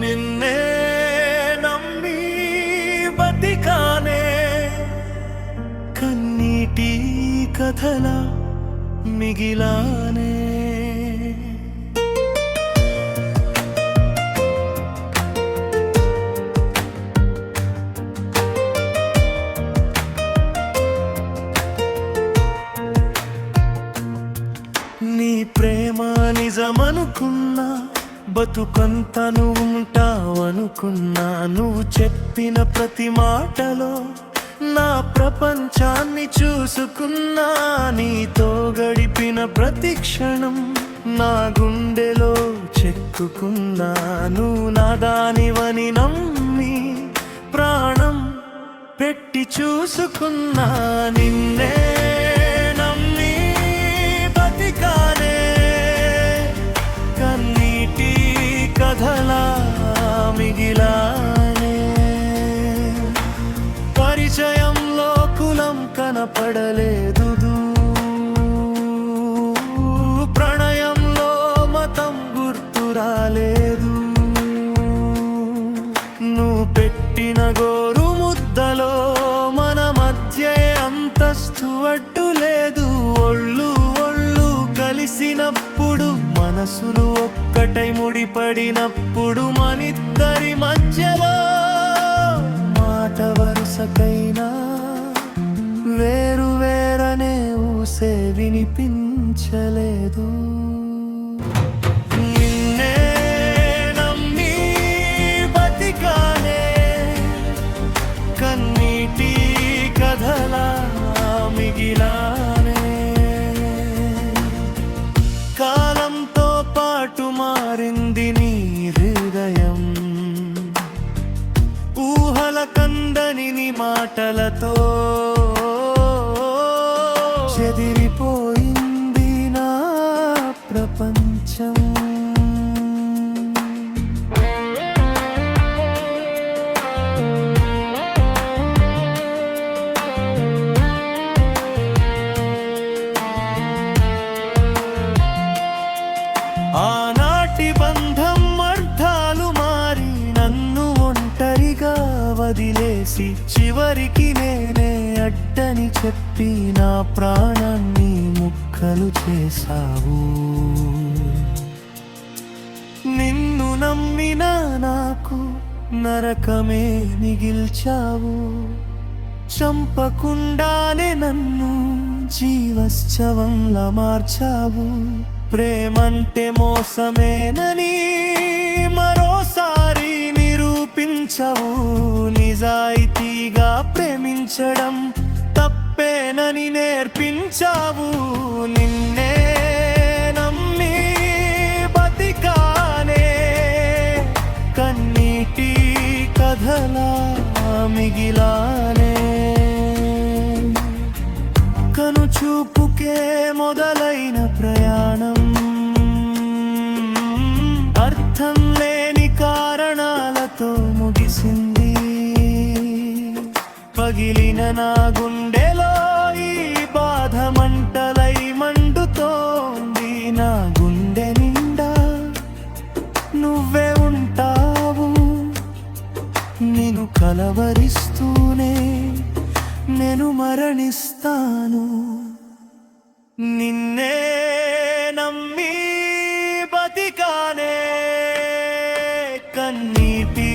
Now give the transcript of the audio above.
నిన్నే నమ్మి బతికానే కన్నీటి కథలా మిగిలానే. నీ ప్రేమ నిజమనుకున్నా, బతుకంత నువ్వు ఉంటావనుకున్నా, నువ్వు చెప్పిన ప్రతి మాటలో నా ప్రపంచాన్ని చూసుకున్నా. నీతో గడిపిన ప్రతి క్షణం నా గుండెలో చెక్కుకున్నా. నువ్వు నా దానివని నమ్మి ప్రాణం పెట్టి చూసుకున్నా. నిన్నే నమ్మి బతికానే కన్నీటి కథలా మిగిలానే. పరిచయంలో కులం కనపడలేదు, ప్రణయంలో మతం గుర్తు రాలేదు. నువ్వు పెట్టిన గోరు ముద్దలో మన మధ్య అంతస్తు అడ్డు లేదు. ఒళ్ళు ఒళ్ళు కలిసినప్పుడు, మనసులు ఒక్కటై ముడిపడినప్పుడు, మనిద్దరి మధ్యలో మాట వరుసకైనా వేరు వేరనే ఊసే వినిపించలేదు. నిన్నే నమ్మి బతికానే కన్నీటి కథలా మిగిలానే. కాలంతో పాటు మారింది నీ హృదయం, ఊహల కందని నీ మాటలతో చెదిరిపోయింది నా ప్రపంచం. ఆనాటి బంధం అర్థాలు మారి నన్ను ఒంటరిగా వదిలేసి, చివరికి నేనే అడ్డని చెప్పి నా ప్రాణాన్ని ముక్కలు చేశావు. నిన్ను నమ్మిన నాకు నరకమే మిగిల్చావు. చంపకుండానే నన్ను జీవశ్చవంలా మార్చావు. ప్రేమంటే మోసమేనని మరోసారి నిరూపించవు. నిజాయితీగా ప్రేమించడం తప్పేనని నేర్పించావు. నిన్నే నమ్మి బతికానే కన్నీటి కథలా మిగిలానే. కనుచూపుకే మొదలైన ప్రయాణం అర్థం లేని కారణాలతో ముగిసింది. పగిలిన నా గుండెలో ఈ బాధ మంటలై మండుతోంది. నా గుండె నిండా నువ్వే ఉంటావు, నిన్ను కలవరిస్తూనే నేను మరణిస్తాను. నిన్నే నమ్మి బతికానే కన్నీటి